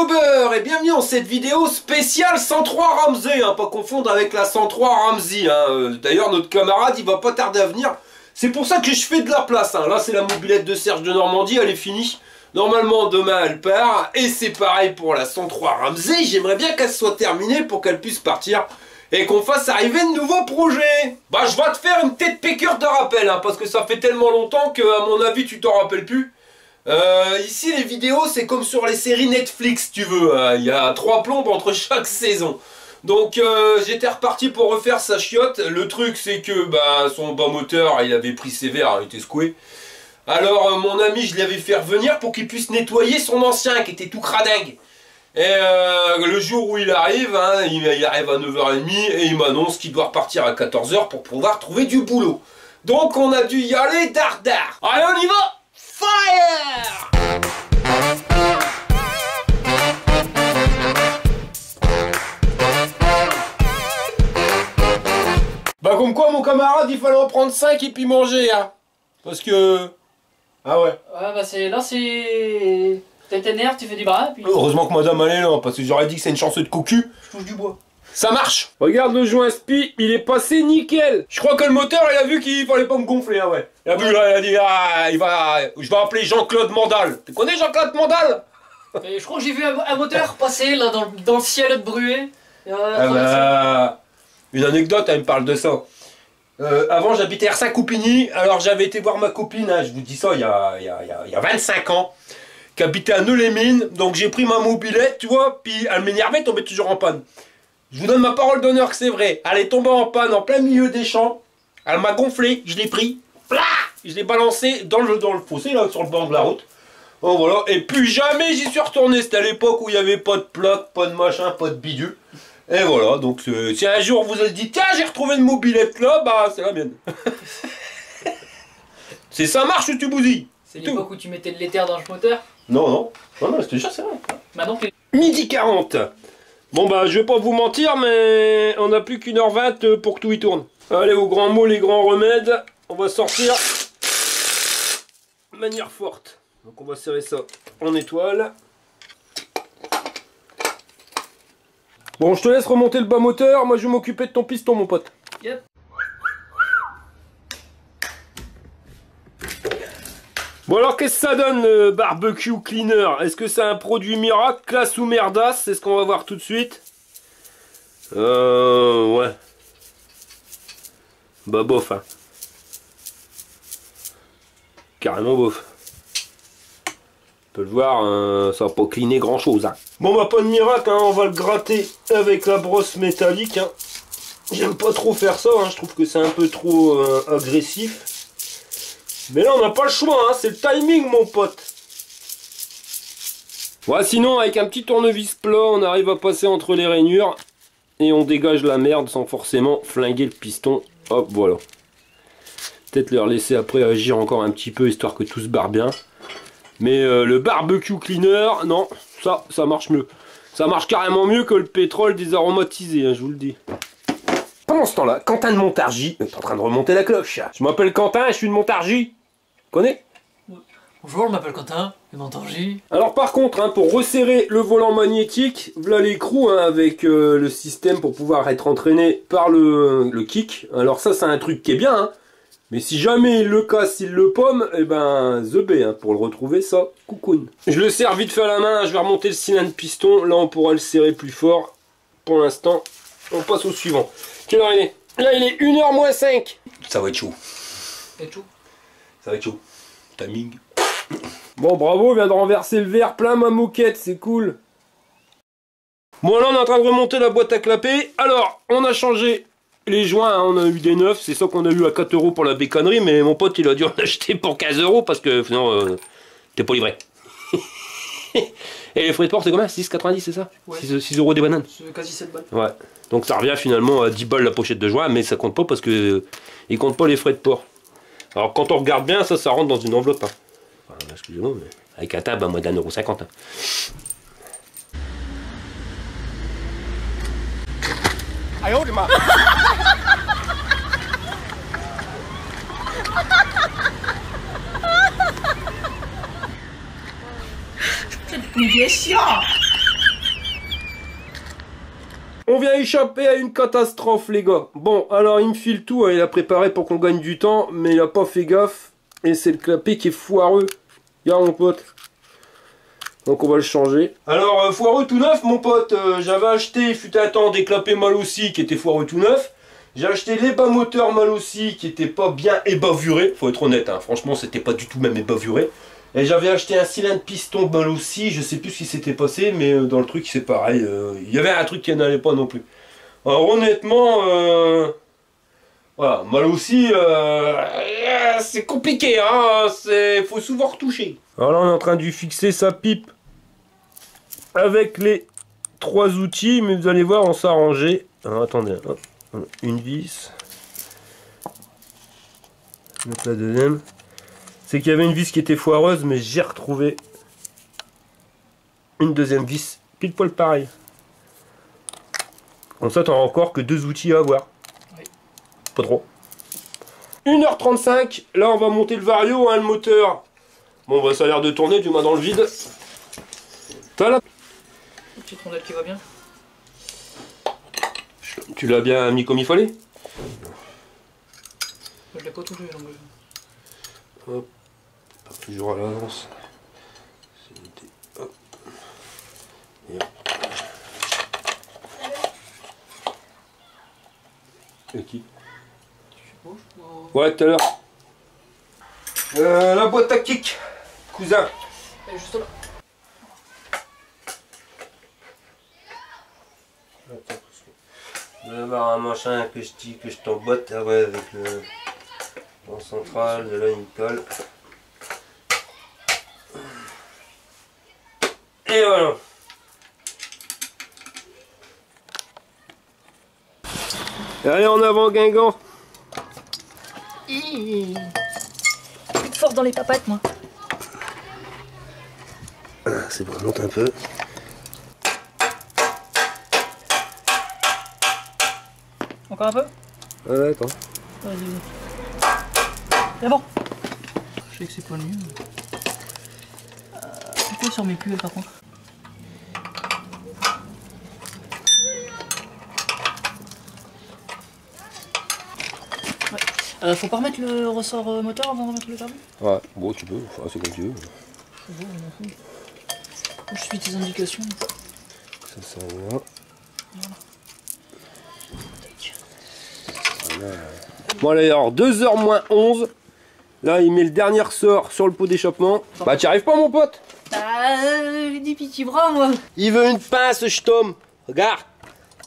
Jobber et bienvenue dans cette vidéo spéciale 103 Ramsey, hein, pas confondre avec la 103 Ramsey. Hein. D'ailleurs notre camarade il va pas tarder à venir. C'est pour ça que je fais de la place. Hein. Là c'est la mobilette de Serge de Normandie, elle est finie. Normalement demain elle part. Et c'est pareil pour la 103 Ramsey. J'aimerais bien qu'elle soit terminée pour qu'elle puisse partir. Et qu'on fasse arriver de nouveaux projets. Bah je vais te faire une petite piqûre de rappel. Hein, parce que ça fait tellement longtemps que à mon avis tu t'en rappelles plus. Ici les vidéos c'est comme sur les séries Netflix tu veux, il y a 3 plombes entre chaque saison. Donc j'étais reparti pour refaire sa chiotte. Le truc c'est que son bas moteur il avait pris sévère, il était secoué. Alors mon ami je l'avais fait revenir pour qu'il puisse nettoyer son ancien qui était tout cradingue. Et le jour où il arrive, hein, il arrive à 9h30 et il m'annonce qu'il doit repartir à 14h pour pouvoir trouver du boulot. Donc on a dû y aller dardard. Allez on y va. Fire! Bah comme quoi mon camarade il fallait en prendre 5 et puis manger hein. Parce que... Ah ouais. Ouais bah c'est... Là c'est... T'es t'énerve, tu fais du bras puis... Heureusement que madame elle est là parce que j'aurais dit que c'est une chanceuse de cocu. Je touche du bois. Ça marche. Regarde le joint spi, il est passé nickel. Je crois que le moteur il a vu qu'il fallait pas me gonfler hein, ouais. Il a vu là, il a dit je vais appeler Jean-Claude Mandal. Tu connais Jean-Claude Mandal? Et je crois que j'ai vu un moteur passer là dans le ciel brûlé. Une anecdote, elle me parle de ça. Avant j'habitais R5 Coupigny, alors j'avais été voir ma copine, hein, je vous dis ça il y a 25 ans, qui habitait à Neux-les-Mines, donc j'ai pris ma mobilette, tu vois, puis elle m'énervait, elle tombait toujours en panne. Je vous donne ma parole d'honneur que c'est vrai, elle est tombée en panne en plein milieu des champs, elle m'a gonflé, je l'ai pris, je l'ai balancé dans le fossé, là, sur le bord de la route. Oh voilà, et plus jamais j'y suis retourné, c'était à l'époque où il n'y avait pas de plaque, pas de machin, pas de bidule. Et voilà, donc si un jour vous avez dit tiens j'ai retrouvé une mobilette là, bah c'est la mienne. C'est ça marche ou tu bousilles? C'est l'époque où tu mettais de l'éther dans le moteur? Non, c'était déjà c'est vrai. Maintenant que... Midi 40. Bon bah je vais pas vous mentir mais on n'a plus qu'1h20 pour que tout y tourne. Allez aux grands mots, les grands remèdes, on va sortir de manière forte. Donc on va serrer ça en étoile. Bon, je te laisse remonter le bas moteur, moi je vais m'occuper de ton piston, mon pote. Yep. Bon alors, qu'est-ce que ça donne le barbecue cleaner? Est-ce que c'est un produit miracle, classe ou merdasse? C'est ce qu'on va voir tout de suite. Ouais. Bah bof, hein. Carrément bof. On peut le voir, ça va pas cleaner grand chose. Hein. Bon bah pas de miracle, hein, on va le gratter avec la brosse métallique. Hein. J'aime pas trop faire ça, hein, je trouve que c'est un peu trop agressif. Mais là on n'a pas le choix, hein, c'est le timing mon pote. Ouais, sinon avec un petit tournevis plat, on arrive à passer entre les rainures. Et on dégage la merde sans forcément flinguer le piston. Hop, voilà. Peut-être leur laisser après agir encore un petit peu, histoire que tout se barre bien. Mais le barbecue cleaner, non, ça marche mieux. Ça marche carrément mieux que le pétrole désaromatisé, hein, je vous le dis. Pendant ce temps-là, Quentin de Montargis est en train de remonter la cloche. Je m'appelle Quentin, je suis de Montargis. Connais? Bonjour, je m'appelle Quentin, de Montargis. Alors par contre, hein, pour resserrer le volant magnétique, voilà l'écrou hein, avec le système pour pouvoir être entraîné par le kick. Alors ça, c'est un truc qui est bien, hein. Mais si jamais il le casse, il le pomme, et ben the B, hein, pour le retrouver ça, coucoune. Je le serre vite fait à la main, je vais remonter le cylindre piston, là on pourra le serrer plus fort. Pour l'instant, on passe au suivant. Quelle heure il est? Là il est 1h moins 5. Ça va être chaud. Ça va être chaud. Timing. Bon bravo, vient de renverser le verre plein ma moquette, c'est cool. Bon là on est en train de remonter la boîte à clapper. Alors, on a changé les joints, hein, on a eu des neufs, c'est ça qu'on a eu à 4 € pour la bécannerie, mais mon pote il a dû en acheter pour 15 € parce que sinon t'es pas livré. Et les frais de port c'est combien? 6,90 c'est ça? Ouais. 6 € des bananes. C'est quasi 7 balles. Ouais. Donc ça revient finalement à 10 balles la pochette de joint, mais ça compte pas parce que il compte pas les frais de port. Alors quand on regarde bien, ça rentre dans une enveloppe. Hein. Enfin, excusez-moi, mais avec un tab à moins d'1,50 €. Hein. Aïe, oh, On vient échapper à une catastrophe, les gars. Bon, alors il me file tout, hein, il a préparé pour qu'on gagne du temps, mais il a pas fait gaffe. Et c'est le clapet qui est foireux. Regarde mon pote. Donc on va le changer. Alors foireux tout neuf mon pote, j'avais acheté, il fut un temps, des clapets mal aussi qui étaient foireux tout neuf. J'ai acheté les bas moteurs mal aussi qui étaient pas bien ébavurés. Faut être honnête, hein, franchement c'était pas du tout même ébavuré. Et j'avais acheté un cylindre piston mal aussi, je sais plus ce qui s'était passé, mais dans le truc c'est pareil. Il y avait un truc qui n'allait pas non plus. Alors honnêtement, voilà, mal aussi, c'est compliqué, hein, faut souvent retoucher. Alors là on est en train de lui fixer sa pipe avec les 3 outils, mais vous allez voir on s'est arrangé. Alors attendez, hop, une vis. Mettre la deuxième. C'est qu'il y avait une vis qui était foireuse, mais j'ai retrouvé une deuxième vis, pile poil pareil. Comme ça, t'auras encore que 2 outils à avoir. Oui. Pas trop. 1h35, là on va monter le vario, hein, le moteur. Bon, bah ça a l'air de tourner, du moins dans le vide. T'as la petite rondelle qui va bien. Tu l'as bien mis comme il fallait? Je l'ai pas touché, donc. Hop. Toujours à l'avance. Hop. Et hop. Et qui? Ouais, tout à l'heure. La boîte à kick, cousin. Elle est juste là. Attends, il doit y avoir un machin que je t'emboîte, ah ouais, avec le central, de là il colle. Et voilà. Allez en avant Guingamp. Plus fort dans les papates moi. C'est bon, monte un peu. Encore un peu? Ouais, attends. Vas-y. C'est bon. Je sais que c'est pas le mieux. Pourquoi sur mes puits par contre? Ouais. Faut pas remettre le ressort moteur avant de remettre le turbo? Ouais, bon tu peux, enfin, c'est comme tu veux. Bon, je suis tes indications. Ça va. Voilà. Bon allez, alors 2h moins 11. Là il met le dernier ressort sur le pot d'échappement. Bah t'y arrives pas mon pote? Des petits bras moi. Il veut une pince je tombe. Regarde.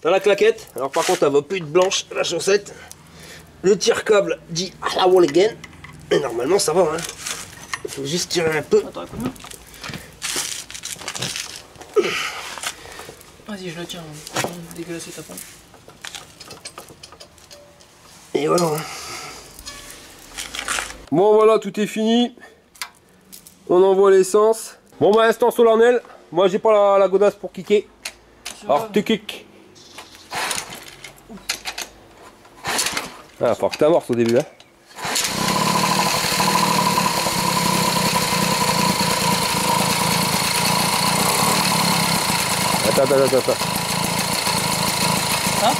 Dans la claquette. Alors par contre elle va plus être blanche la chaussette. Le tire-câble dit à la wall again. Et normalement ça va hein. Il faut juste tirer un peu. Attends un coup de main. Vas-y je le tiens. Dégueulasser ta pompe. Et voilà. Bon voilà, tout est fini. On envoie l'essence. Bon bah instant solennel. Moi j'ai pas la godasse pour kicker. Alors tu kick. Ah, faut que t'amorces au début hein. Attends. Hein?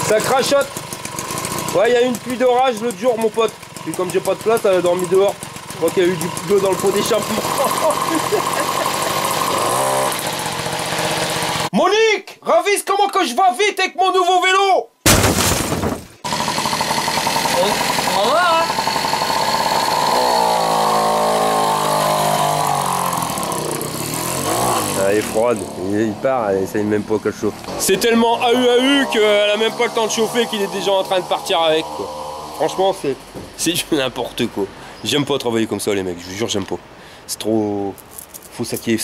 Ça crachote. Ouais, il y a eu une pluie d'orage l'autre jour, mon pote. Puis comme j'ai pas de place, elle a dormi dehors. Je crois qu'il y a eu du d'eau dans le pot d'échappement. Monique, ravise comment que je vais vite avec mon nouveau vélo. Au revoir. Elle est froide, il part, elle essaye même pas qu'elle chauffe. C'est tellement AU qu'elle a même pas le temps de chauffer qu'il est déjà en train de partir avec quoi. Franchement c'est n'importe quoi. J'aime pas travailler comme ça les mecs, je vous jure j'aime pas. C'est trop... Faut saquer.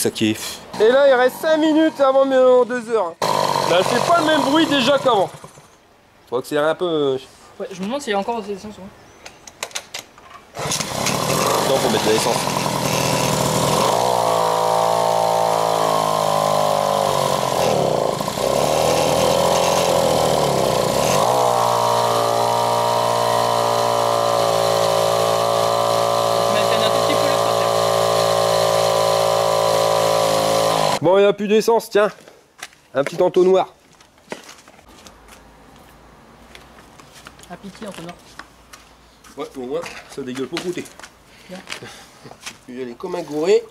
Et là il reste 5 minutes avant 2 heures. Là elle fait pas le même bruit déjà qu'avant. Faut accélérer un peu. Ouais, je me demande s'il y a encore des essences. Non, faut mettre de l'essence. Bon, il n'y a plus d'essence, tiens. Un petit entonnoir. Un pitié, Antonin. Ouais, au moins, ça dégueule pas goûter. Bien. Je vais y aller comme un gouré.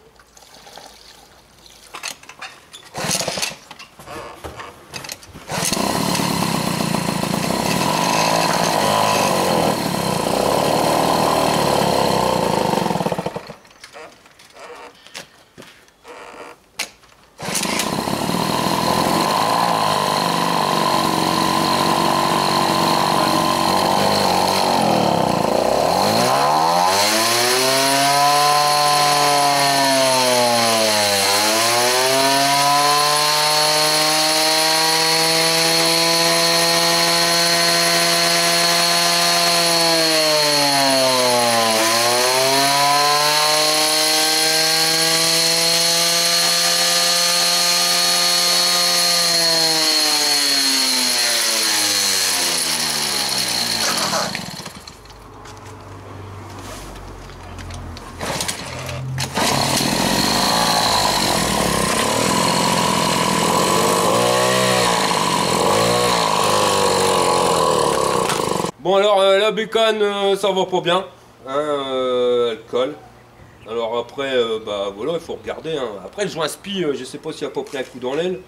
Bon alors la bécane ça va pas bien, hein, elle colle. Alors après bah voilà il faut regarder, hein. Après le joint spi je sais pas s'il a pas pris un coup dans l'aile.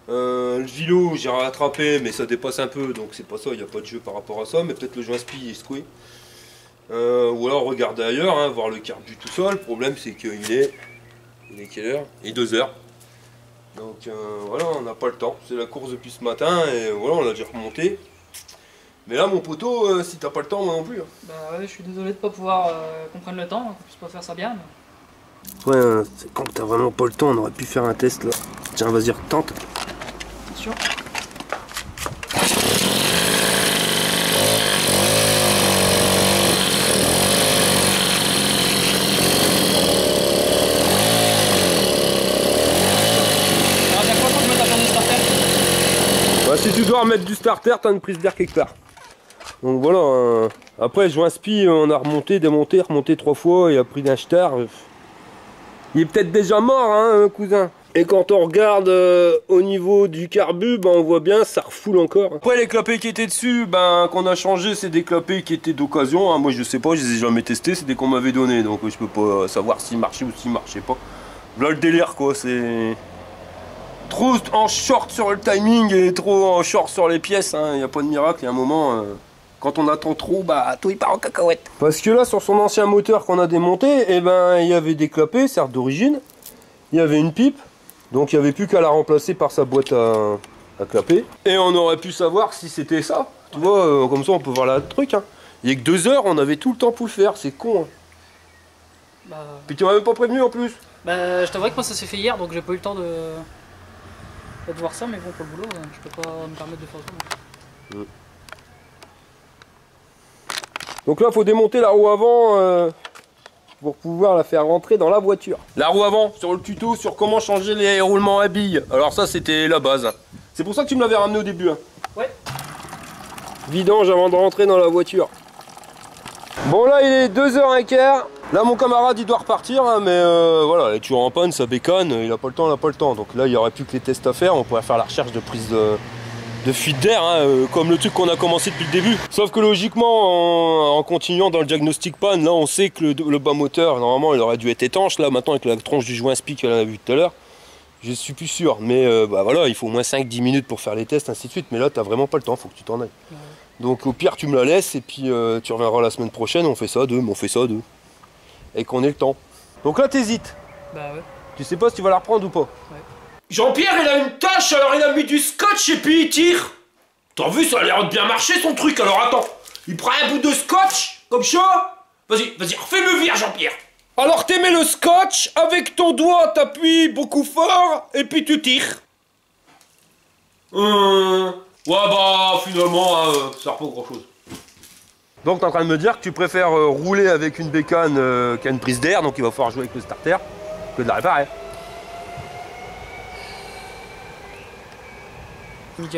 Le vilo j'ai rattrapé mais ça dépasse un peu donc c'est pas ça, il n'y a pas de jeu par rapport à ça, mais peut-être le joint spi est secoué. Ou alors regarder ailleurs, hein, voir le carbu tout seul. Le problème c'est qu'il est quelle heure? Il est 2 heures. Donc voilà, on n'a pas le temps, c'est la course depuis ce matin et voilà on l'a déjà remonté. Mais là mon poteau, si t'as pas le temps, moi non plus. Hein. Bah ouais, je suis désolé de pas pouvoir qu'on prenne le temps, qu'on puisse pas faire ça bien. Mais... Ouais, c'est quand t'as vraiment pas le temps, on aurait pu faire un test là. Tiens, vas-y, retente. Attention. Bah, si tu dois remettre du starter, t'as une prise d'air quelque part. Donc voilà, après joint spi, on a remonté, démonté, remonté 3 fois, il a pris d'un star. Il est peut-être déjà mort, hein, cousin. Et quand on regarde au niveau du carbu, bah, on voit bien, ça refoule encore. Après les clapets qui étaient dessus, ben qu'on a changé, c'est des clapets qui étaient d'occasion. Hein. Moi je sais pas, je les ai jamais testés, c'est des qu'on m'avait donné, donc je peux pas savoir s'ils marchaient ou s'ils marchaient pas. Voilà le délire quoi, c'est... Trop en short sur le timing et trop en short sur les pièces, il n'y a pas de miracle, il y a un moment... Quand on attend trop, bah tout il part en cacahuète. Parce que là, sur son ancien moteur qu'on a démonté, eh ben, il y avait des clapets, certes d'origine. Il y avait une pipe, donc il n'y avait plus qu'à la remplacer par sa boîte à clapets. Et on aurait pu savoir si c'était ça. Tu vois, comme ça on peut voir le truc. Hein. Il n'y a que 2 heures, on avait tout le temps pour le faire, c'est con. Hein. Bah... Puis tu m'as même pas prévenu en plus. Bah je t'avoue que moi ça s'est fait hier, donc j'ai pas eu le temps de voir ça, mais bon pour le boulot, je peux pas me permettre de faire ça. Donc là, il faut démonter la roue avant pour pouvoir la faire rentrer dans la voiture. La roue avant, sur le tuto, sur comment changer les roulements à billes. Alors ça, c'était la base. C'est pour ça que tu me l'avais ramené au début. Hein. Ouais. Vidange avant de rentrer dans la voiture. Bon là, il est 2h15. Là, mon camarade, il doit repartir. Hein, mais voilà, il est toujours en panne, ça bécane. Il a pas le temps, il a pas le temps. Donc là, il n'y aurait plus que les tests à faire. On pourrait faire la recherche de prise de fuite d'air, hein, comme le truc qu'on a commencé depuis le début. Sauf que logiquement, en continuant dans le diagnostic panne, là on sait que le bas moteur, normalement il aurait dû être étanche. Là maintenant avec la tronche du joint spi qu'on a vu tout à l'heure, je suis plus sûr. Mais bah voilà, il faut au moins 5-10 minutes pour faire les tests, ainsi de suite. Mais là t'as vraiment pas le temps, faut que tu t'en ailles. Ouais. Donc au pire tu me la laisses et puis tu reviendras la semaine prochaine, on fait ça à deux, mais on fait ça à deux. Et qu'on ait le temps. Donc là t'hésites. Bah ouais. Tu sais pas si tu vas la reprendre ou pas. Ouais. Jean-Pierre, il a une tâche, alors il a mis du scotch et puis il tire. T'as vu, ça a l'air de bien marcher son truc, alors attends. Il prend un bout de scotch, comme ça. Vas-y, refais-le vire, Jean-Pierre. Alors tu mets le scotch, avec ton doigt, t'appuies beaucoup fort, et puis tu tires. Ouais, bah, finalement, ça sert pas grand-chose. Donc t'es en train de me dire que tu préfères rouler avec une bécane qu'à une prise d'air, donc il va falloir jouer avec le starter, que de la réparer.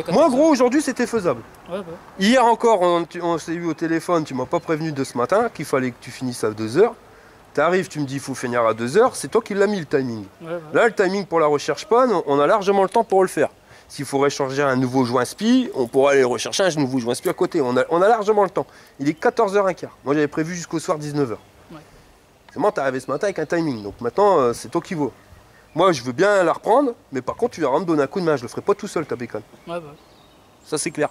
Moi gros aujourd'hui c'était faisable. Ouais, bah. Hier encore on s'est eu au téléphone, tu m'as pas prévenu de ce matin qu'il fallait que tu finisses à 2 heures. T'arrives, tu me dis il faut finir à 2 heures, c'est toi qui l'as mis le timing. Ouais, ouais. Là, le timing pour la recherche panne, on a largement le temps pour le faire. S'il faudrait changer un nouveau joint SPI, on pourra aller rechercher un nouveau joint SPI à côté. On a largement le temps. Il est 14h15. Moi, j'avais prévu jusqu'au soir 19h. Ouais. C'est moi, t'es arrivé ce matin avec un timing. Donc maintenant, c'est toi qui vois. Moi, je veux bien la reprendre, mais par contre, tu vas me donner un coup de main. Je le ferai pas tout seul, ta bécane. Ouais, bah. Ça, c'est clair.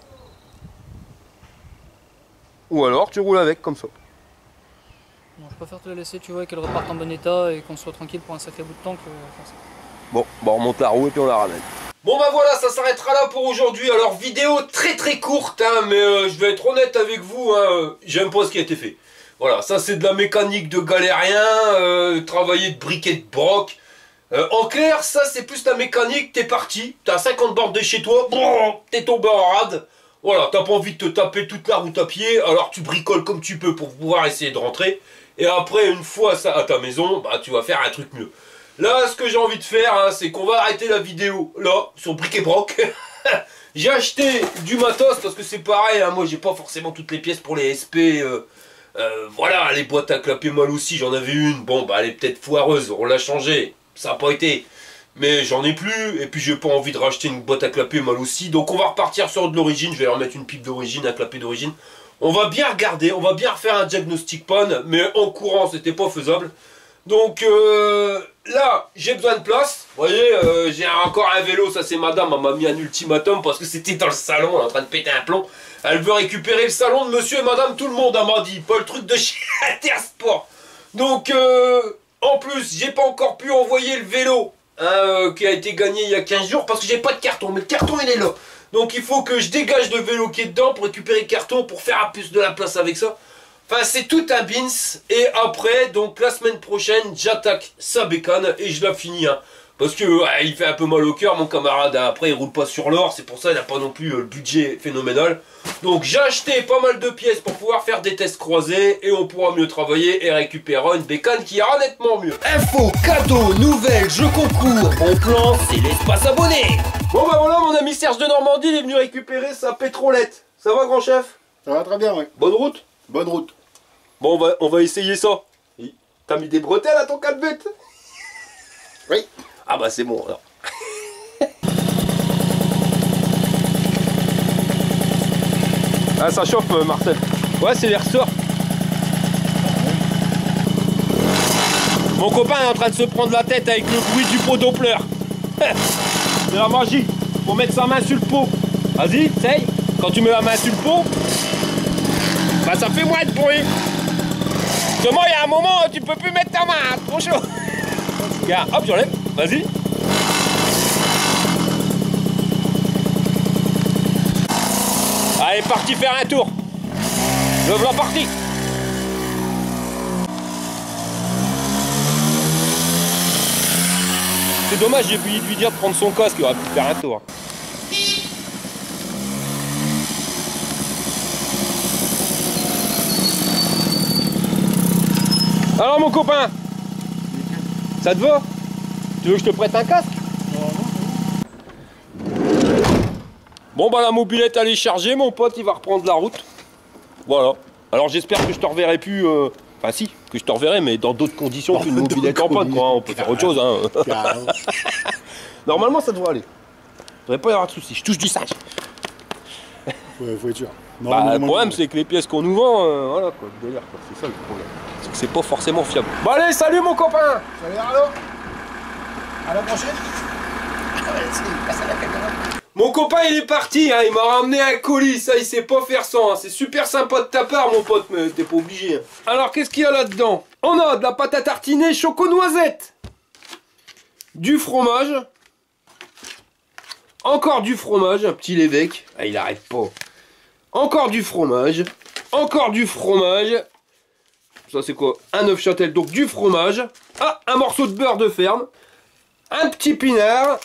Ou alors, tu roules avec, comme ça. Bon, je préfère te la laisser, tu vois, qu'elle reparte en bon état et qu'on soit tranquille pour un sacré bout de temps que faire ça. Bon, bah on remonte la roue et puis on la ramène. Bon bah voilà, ça s'arrêtera là pour aujourd'hui. Alors vidéo très courte, hein, mais je vais être honnête avec vous, hein, j'aime pas ce qui a été fait. Voilà, ça c'est de la mécanique de galérien, travailler de briquet de broc. En clair, ça c'est plus la mécanique, t'es parti, t'as 50 bornes de chez toi, t'es tombé en rade. Voilà, t'as pas envie de te taper toute la route à pied, alors tu bricoles comme tu peux pour pouvoir essayer de rentrer. Et après, une fois ça à ta maison, bah tu vas faire un truc mieux. Là, ce que j'ai envie de faire, hein, c'est qu'on va arrêter la vidéo, là, sur Bric et Broc. J'ai acheté du matos, parce que c'est pareil, hein, moi j'ai pas forcément toutes les pièces pour les SP. Voilà, les boîtes à clapper mal aussi, j'en avais une. Bon, bah elle est peut-être foireuse, on l'a changée, ça n'a pas été. Mais j'en ai plus, et puis j'ai pas envie de racheter une boîte à clapper mal aussi. Donc on va repartir sur de l'origine, je vais leur mettre une pipe d'origine, un clapet d'origine. On va bien regarder, on va bien refaire un diagnostic panne, mais en courant c'était pas faisable. Donc là, j'ai besoin de place. Vous voyez, j'ai encore un vélo, ça c'est madame, elle m'a mis un ultimatum parce que c'était dans le salon, elle est en train de péter un plomb. Elle veut récupérer le salon de monsieur et madame tout le monde, elle m'a dit, pas le truc de chez Intersport. Donc en plus, j'ai pas encore pu envoyer le vélo hein, qui a été gagné il y a 15 jours parce que j'ai pas de carton, mais le carton il est là. Donc il faut que je dégage le vélo qui est dedans pour récupérer le carton, pour faire un plus de la place avec ça. Enfin c'est tout un bins. Et après, donc la semaine prochaine, j'attaque sa bécane et je la finis. Hein. Parce que ouais, il fait un peu mal au cœur mon camarade. Hein. Après il roule pas sur l'or, c'est pour ça qu'il n'a pas non plus le budget phénoménal. Donc j'ai acheté pas mal de pièces pour pouvoir faire des tests croisés. Et on pourra mieux travailler et récupérer une bécane qui ira nettement mieux. Infos, cadeaux, nouvelles, jeux concours. Bon plan, c'est l'espace abonné. Bon bah voilà, mon ami Serge de Normandie, il est venu récupérer sa pétrolette. Ça va grand chef? Ça va très bien, oui. Bonne route? Bonne route. Bon, on va essayer ça. T'as mis des bretelles à ton calbut? Oui. Ah bah c'est bon alors. Ah ça chauffe Marcel. Ouais c'est les ressorts. Mon copain est en train de se prendre la tête avec le bruit du pot Doppler. C'est la magie. Faut mettre sa main sur le pot. Vas-y, essaye. Quand tu mets la main sur le pot, bah ça fait moins de bruit. Seulement il y a un moment où tu peux plus mettre ta main, hein, trop chaud. Regarde, hop j'enlève, vas-y. Allez, parti faire un tour. Le voilà parti. C'est dommage, j'ai oublié de lui dire de prendre son casque, il aurait pu faire un tour. Alors mon copain, ça te va? Tu veux que je te prête un casque? Bon bah la mobilette elle est chargée, mon pote il va reprendre la route. Voilà. Alors j'espère que je te reverrai plus. Enfin si, que je te reverrai, mais dans d'autres conditions qu'une mobilette campagne quoi. On peut faire autre chose hein. Normalement ça devrait aller. Il devrait pas y avoir de soucis. Je touche du singe. Faut être sûr. Bah, le problème c'est que les pièces qu'on nous vend, voilà quoi, le délire quoi. C'est ça le problème. C'est que c'est pas forcément fiable. Bon allez, salut mon copain. Salut Arnaud. À la prochaine. Mon copain il est parti, hein, il m'a ramené un colis, ça il sait pas faire sans, hein. C'est super sympa de ta part mon pote, mais t'es pas obligé. Hein. Alors qu'est-ce qu'il y a là-dedans? On a de la pâte à tartiner choco-noisette, du fromage, encore du fromage, un petit l'évêque, ah, il arrête pas. Encore du fromage, ça c'est quoi? Un œuf châtel, donc du fromage, ah, un morceau de beurre de ferme, un petit pinard,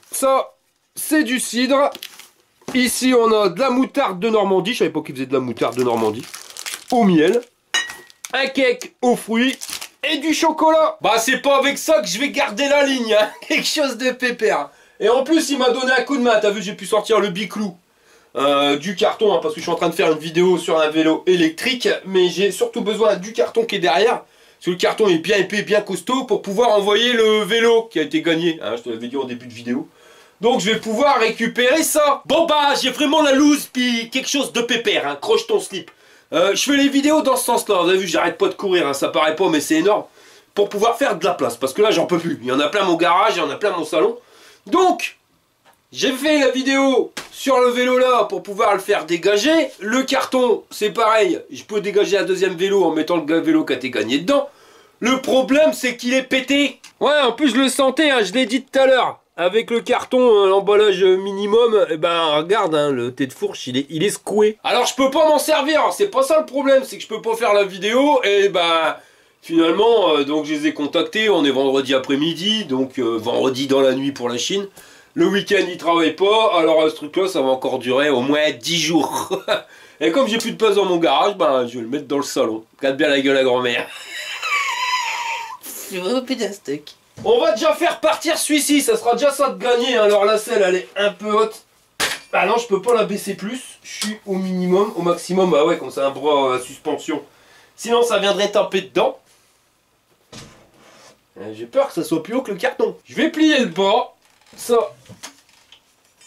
ça... c'est du cidre. Ici, on a de la moutarde de Normandie. Je savais pas qu'ils faisaient de la moutarde de Normandie. Au miel. Un cake aux fruits. Et du chocolat. Bah, c'est pas avec ça que je vais garder la ligne. Hein. Quelque chose de pépère. Et en plus, il m'a donné un coup de main. T'as vu, j'ai pu sortir le biclou du carton. Hein, parce que je suis en train de faire une vidéo sur un vélo électrique. Mais j'ai surtout besoin du carton qui est derrière. Parce que le carton est bien épais, bien costaud pour pouvoir envoyer le vélo qui a été gagné. Hein, je te l'avais dit en début de vidéo. Donc je vais pouvoir récupérer ça. Bon bah j'ai vraiment la loose puis quelque chose de pépère, hein. Croche ton slip. Je fais les vidéos dans ce sens là, vous avez vu j'arrête pas de courir, hein. Ça paraît pas mais c'est énorme. Pour pouvoir faire de la place, parce que là j'en peux plus. Il y en a plein mon garage, il y en a plein mon salon. Donc j'ai fait la vidéo sur le vélo là pour pouvoir le faire dégager. Le carton c'est pareil, je peux dégager un deuxième vélo en mettant le vélo qui a été gagné dedans. Le problème c'est qu'il est pété. Ouais en plus je le sentais, hein, je l'ai dit tout à l'heure. Avec le carton, l'emballage minimum, et ben regarde, hein, le thé de fourche, il est secoué. Alors je peux pas m'en servir, c'est pas ça le problème, c'est que je peux pas faire la vidéo, et ben finalement, donc je les ai contactés, on est vendredi après-midi, donc vendredi dans la nuit pour la Chine. Le week-end ils travaillent pas, alors ce truc là ça va encore durer au moins 10 jours. Et comme j'ai plus de place dans mon garage, ben je vais le mettre dans le salon. Regarde bien la gueule à grand-mère. Je veux plus d'un steak. On va déjà faire partir celui-ci, ça sera déjà ça de gagner, hein. Alors la selle elle est un peu haute. Ah non je peux pas la baisser plus, je suis au minimum, au maximum, bah ouais comme c'est un bras à suspension. Sinon ça viendrait taper dedans. J'ai peur que ça soit plus haut que le carton. Je vais plier le bas, ça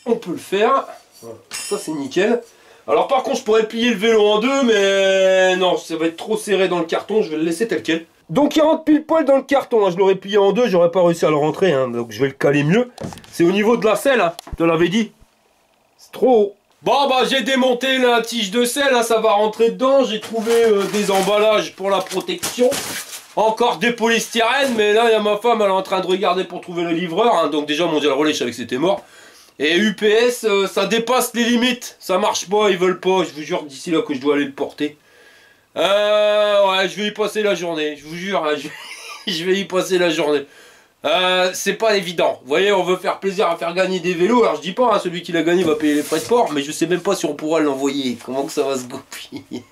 on peut le faire, voilà. Ça c'est nickel. Alors par contre je pourrais plier le vélo en deux mais non ça va être trop serré dans le carton, je vais le laisser tel quel. Donc il rentre pile poil dans le carton, hein. Je l'aurais plié en deux, j'aurais pas réussi à le rentrer, hein. Donc je vais le caler mieux. C'est au niveau de la selle, hein. Je te l'avais dit. C'est trop haut. Bon bah j'ai démonté la tige de selle, hein. Ça va rentrer dedans. J'ai trouvé des emballages pour la protection. Encore des polystyrène, mais là il y a ma femme, elle est en train de regarder pour trouver le livreur, hein. Donc déjà Mondial Relais, je savais que c'était mort. Et UPS, ça dépasse les limites. Ça marche pas, ils veulent pas. Je vous jure d'ici là que je dois aller le porter. Ouais, je vais y passer la journée, je vous jure, hein, je vais y passer la journée. C'est pas évident. Vous voyez, on veut faire plaisir à faire gagner des vélos. Alors je dis pas, hein, celui qui l'a gagné va payer les frais de port, mais je sais même pas si on pourra l'envoyer. Comment que ça va se goupiller?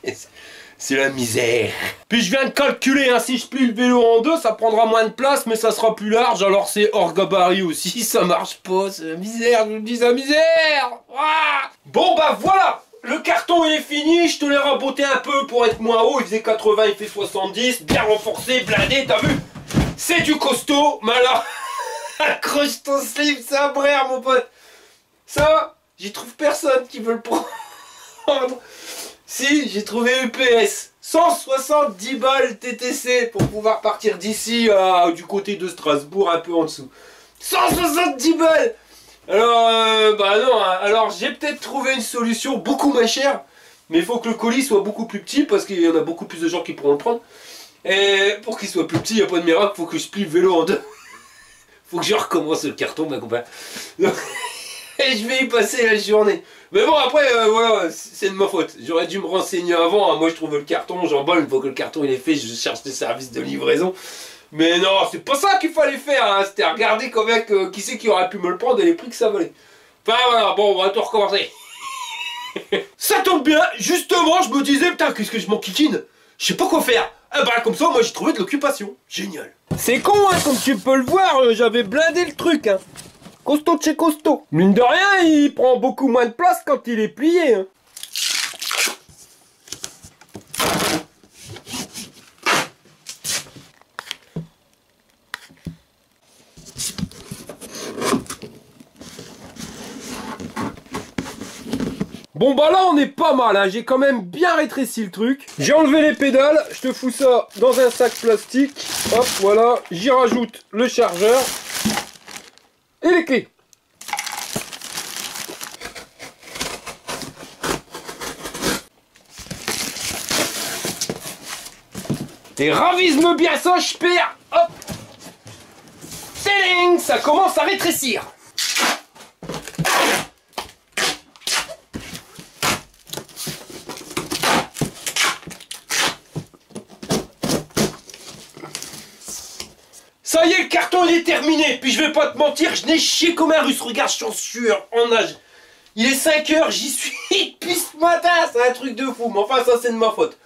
C'est la misère. Puis je viens de calculer, hein, si je plie le vélo en deux, ça prendra moins de place, mais ça sera plus large. Alors c'est hors gabarit aussi, ça marche pas. C'est la misère, je vous le dis, c'est la misère. Ah bon bah voilà. Le carton il est fini, je te l'ai raboté un peu pour être moins haut, il faisait 80, il fait 70, bien renforcé, blindé, t'as vu? C'est du costaud, mais alors, accroche ton slip, c'est un brère mon pote. Ça, j'y trouve personne qui veut le prendre. Si, j'ai trouvé UPS, 170 balles TTC pour pouvoir partir d'ici du côté de Strasbourg, un peu en dessous. 170 balles. Alors, bah non, alors j'ai peut-être trouvé une solution beaucoup moins chère, mais il faut que le colis soit beaucoup plus petit parce qu'il y en a beaucoup plus de gens qui pourront le prendre. Et pour qu'il soit plus petit, il n'y a pas de miracle, il faut que je plie le vélo en deux. Faut que je recommence le carton, ma compagne. Et je vais y passer la journée. Mais bon, après, voilà, c'est de ma faute. J'aurais dû me renseigner avant, hein. Moi je trouve le carton, j'emballe, une fois que le carton il est fait, je cherche des services de livraison. Mais non, c'est pas ça qu'il fallait faire, hein. C'était regarder quand même qui c'est qui aurait pu me le prendre et les prix que ça valait. Enfin voilà, bon, on va tout recommencer. Ça tombe bien, justement, je me disais, putain, qu'est-ce que je m'enquiquine. Je sais pas quoi faire. Ah bah comme ça, moi j'ai trouvé de l'occupation. Génial. C'est con, hein, comme tu peux le voir, j'avais blindé le truc, hein. Costaud de chez costaud. Mine de rien, il prend beaucoup moins de place quand il est plié, hein. Bon bah là on est pas mal, hein. J'ai quand même bien rétréci le truc. J'ai enlevé les pédales, je te fous ça dans un sac plastique. Hop, voilà, j'y rajoute le chargeur et les clés. Et ravise-me bien ça, je perds. Hop. Téling, ça commence à rétrécir. Ça y est, le carton il est terminé. Puis je vais pas te mentir, je n'ai chié comme un russe. Regarde, je suis en sueur, en nage. Il est 5 h, j'y suis depuis ce matin. C'est un truc de fou. Mais enfin, ça c'est de ma faute.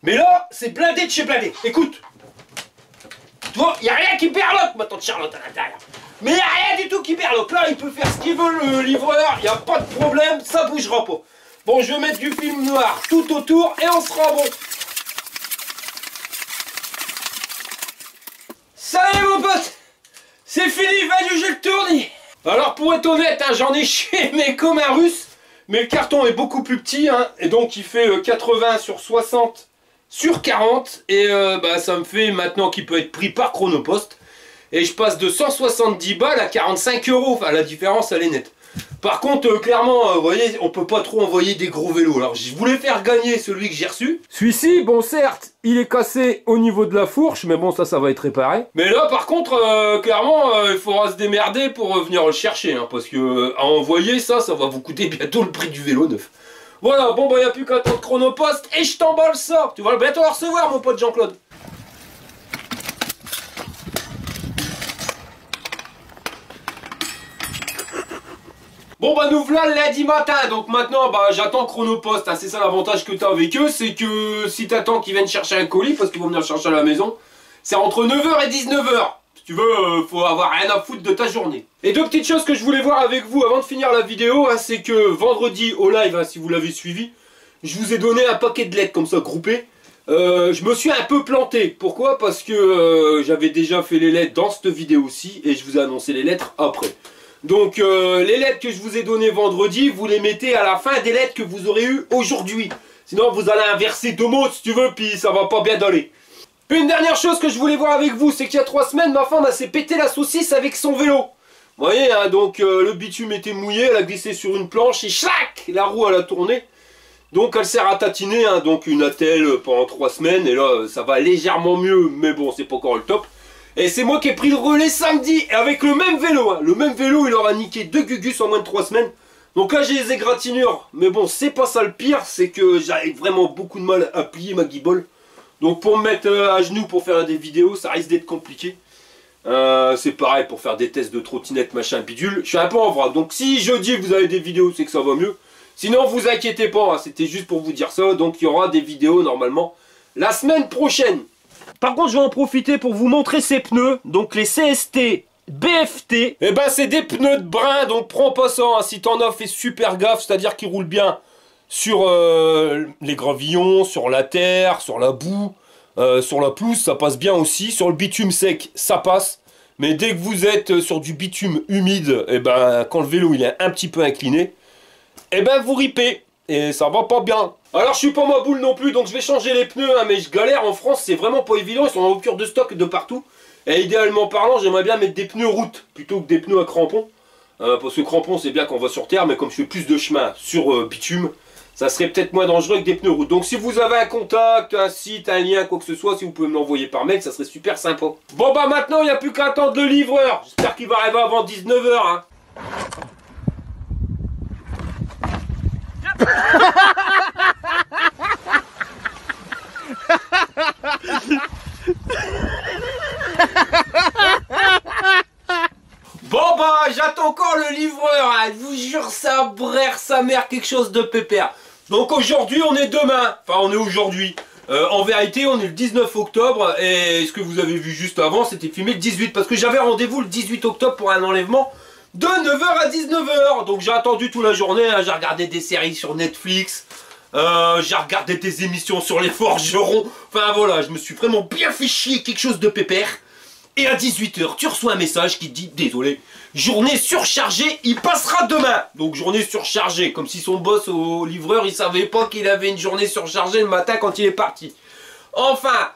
Mais là, c'est blindé de chez blindé. Écoute. Tu vois, il n'y a rien qui berloque, ma tante Charlotte à l'intérieur. Mais il n'y a rien du tout qui berloque. Là, il peut faire ce qu'il veut, le livreur. Il n'y a pas de problème, ça bougera pas. Bon, je vais mettre du film noir tout autour et on sera bon. Salut mon pote. C'est fini, va du jeu le tournis. Alors pour être honnête, hein, j'en ai chié mais comme un russe. Mais le carton est beaucoup plus petit, hein, et donc il fait 80 sur 60 sur 40. Et bah, ça me fait maintenant qu'il peut être pris par Chronopost. Et je passe de 170 balles à 45 €. Enfin la différence elle est nette. Par contre, clairement, vous voyez, on peut pas trop envoyer des gros vélos. Alors, je voulais faire gagner celui que j'ai reçu. Celui-ci, bon, certes, il est cassé au niveau de la fourche, mais bon, ça va être réparé. Mais là, par contre, clairement, il faudra se démerder pour venir le chercher, hein, parce que à envoyer ça va vous coûter bientôt le prix du vélo neuf. Voilà, bon, bah, il n'y a plus qu'à attendre Chronopost et je t'emballe ça. Tu vas bientôt le recevoir, mon pote Jean-Claude. Bon bah nous voilà le lundi matin, donc maintenant bah j'attends Chronopost, hein. C'est ça l'avantage que t'as avec eux, c'est que si t'attends qu'ils viennent chercher un colis, parce qu'ils vont venir le chercher à la maison, c'est entre 9 h et 19 h. Si tu veux, faut avoir rien à foutre de ta journée. Et deux petites choses que je voulais voir avec vous avant de finir la vidéo, hein, c'est que vendredi au live, hein, si vous l'avez suivi, je vous ai donné un paquet de lettres comme ça groupées. Je me suis un peu planté. Pourquoi? Parce que j'avais déjà fait les lettres dans cette vidéo-ci et je vous ai annoncé les lettres après. Donc les lettres que je vous ai données vendredi, vous les mettez à la fin des lettres que vous aurez eues aujourd'hui. Sinon vous allez inverser deux mots si tu veux, puis ça va pas bien aller. Une dernière chose que je voulais voir avec vous, c'est qu'il y a 3 semaines, ma femme s'est pété la saucisse avec son vélo. Vous voyez, hein, donc le bitume était mouillé, elle a glissé sur une planche et chlac, la roue elle a tourné. Donc elle s'est ratatiner, hein, donc une attelle pendant 3 semaines, et là ça va légèrement mieux, mais bon c'est pas encore le top. Et c'est moi qui ai pris le relais samedi avec le même vélo. Hein. Le même vélo, il aura niqué 2 gugus en moins de 3 semaines. Donc là, j'ai les égratignures. Mais bon, c'est pas ça le pire. C'est que j'avais vraiment beaucoup de mal à plier ma guibole. Donc pour me mettre à genoux pour faire des vidéos, ça risque d'être compliqué. C'est pareil pour faire des tests de trottinette, machin, bidule. Je suis un peu en vrac. Donc si jeudi vous avez des vidéos, c'est que ça va mieux. Sinon, vous inquiétez pas. Hein. C'était juste pour vous dire ça. Donc il y aura des vidéos normalement la semaine prochaine. Par contre, je vais en profiter pour vous montrer ces pneus. Donc les CST BFT. Et ben c'est des pneus de brin, donc prends pas ça. Hein. Si t'en as, fais super gaffe, c'est-à-dire qu'ils roulent bien sur les gravillons, sur la terre, sur la boue, sur la pelouse, ça passe bien aussi. Sur le bitume sec, ça passe. Mais dès que vous êtes sur du bitume humide, et ben quand le vélo il est un petit peu incliné, et ben vous ripez. Et ça va pas bien. Alors je suis pas ma boule non plus, donc je vais changer les pneus, hein, mais je galère. En France c'est vraiment pas évident, ils sont en rupture de stock de partout. Et idéalement parlant, j'aimerais bien mettre des pneus route plutôt que des pneus à crampons. Parce que crampons c'est bien quand on va sur terre, mais comme je fais plus de chemin sur bitume, ça serait peut-être moins dangereux que des pneus route. Donc si vous avez un contact, un site, un lien, quoi que ce soit, si vous pouvez me l'envoyer par mail, ça serait super sympa. Bon bah maintenant il n'y a plus qu'à attendre le livreur. J'espère qu'il va arriver avant 19 h. Hein. Bon bah j'attends encore le livreur, hein. Je vous jure ça brère sa mère quelque chose de pépère. Donc aujourd'hui on est demain, enfin on est aujourd'hui. En vérité on est le 19 octobre et ce que vous avez vu juste avant c'était filmé le 18 parce que j'avais rendez-vous le 18 octobre pour un enlèvement de 9 h à 19 h. Donc j'ai attendu toute la journée, hein. J'ai regardé des séries sur Netflix, j'ai regardé des émissions sur les forgerons. Enfin voilà, je me suis vraiment bien fait chier quelque chose de pépère. Et à 18 h, tu reçois un message qui te dit « Désolé, journée surchargée, il passera demain ». Donc journée surchargée, comme si son boss au livreur, il savait pas qu'il avait une journée surchargée le matin quand il est parti. Enfin,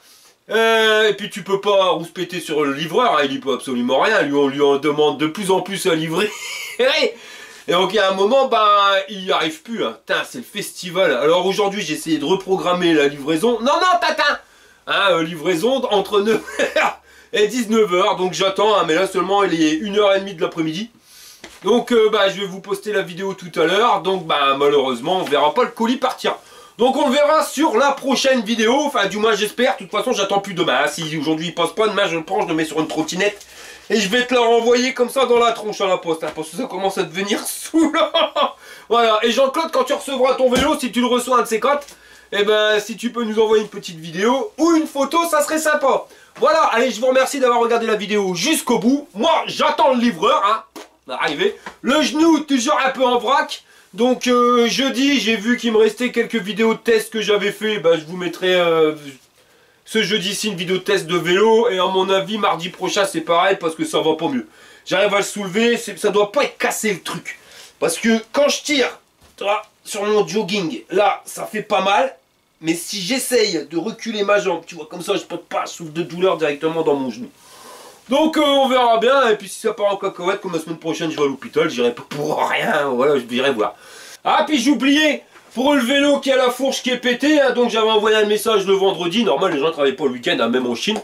et puis tu peux pas rouspéter sur le livreur, hein, il y peut absolument rien, on lui en demande de plus en plus à livrer. Et donc il y a un moment, ben, il n'y arrive plus. Hein. Putain, c'est le festival. Alors aujourd'hui, j'ai essayé de reprogrammer la livraison. Non, non, tatin, hein, livraison entre 9 h et 19 h. Donc j'attends, hein, mais là seulement il est 1 h 30 de l'après-midi. Donc bah, je vais vous poster la vidéo tout à l'heure. Donc bah, malheureusement, on verra pas le colis partir. Donc on le verra sur la prochaine vidéo. Enfin, du moins j'espère. De toute façon, j'attends plus demain. Hein. Si aujourd'hui il passe pas, demain je le prends, je le mets sur une trottinette. Et je vais te la renvoyer comme ça dans la tronche à la poste, hein, parce que ça commence à devenir saoulant. Voilà, et Jean-Claude, quand tu recevras ton vélo, si tu le reçois un de ces quatre, eh ben, si tu peux nous envoyer une petite vidéo ou une photo, ça serait sympa. Voilà, allez, je vous remercie d'avoir regardé la vidéo jusqu'au bout. Moi, j'attends le livreur, hein, arrivé. Le genou, toujours un peu en vrac. Donc, jeudi, j'ai vu qu'il me restait quelques vidéos de test que j'avais fait. Ben, je vous mettrai... Ce jeudi-ci, une vidéo test de vélo. Et à mon avis, mardi prochain, c'est pareil parce que ça va pas mieux. J'arrive à le soulever, ça doit pas être cassé le truc. Parce que quand je tire, tu vois, sur mon jogging, là, ça fait pas mal. Mais si j'essaye de reculer ma jambe, tu vois, comme ça, je peux pas souffle de douleur directement dans mon genou. Donc on verra bien, et puis si ça part en cacahuète, comme la semaine prochaine je vais à l'hôpital, j'irai pas pour rien, voilà, je virai voir. Ah, puis j'ai oublié, pour le vélo qui a la fourche qui est pétée, hein, donc j'avais envoyé un message le vendredi, normal les gens ne travaillent pas le week-end, hein, même en Chine.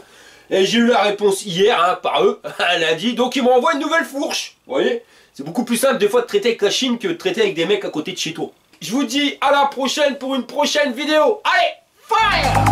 Et j'ai eu la réponse hier, hein, par eux, lundi, donc ils m'ont envoyé une nouvelle fourche, vous voyez. C'est beaucoup plus simple des fois de traiter avec la Chine que de traiter avec des mecs à côté de chez toi. Je vous dis à la prochaine pour une prochaine vidéo. Allez, fire!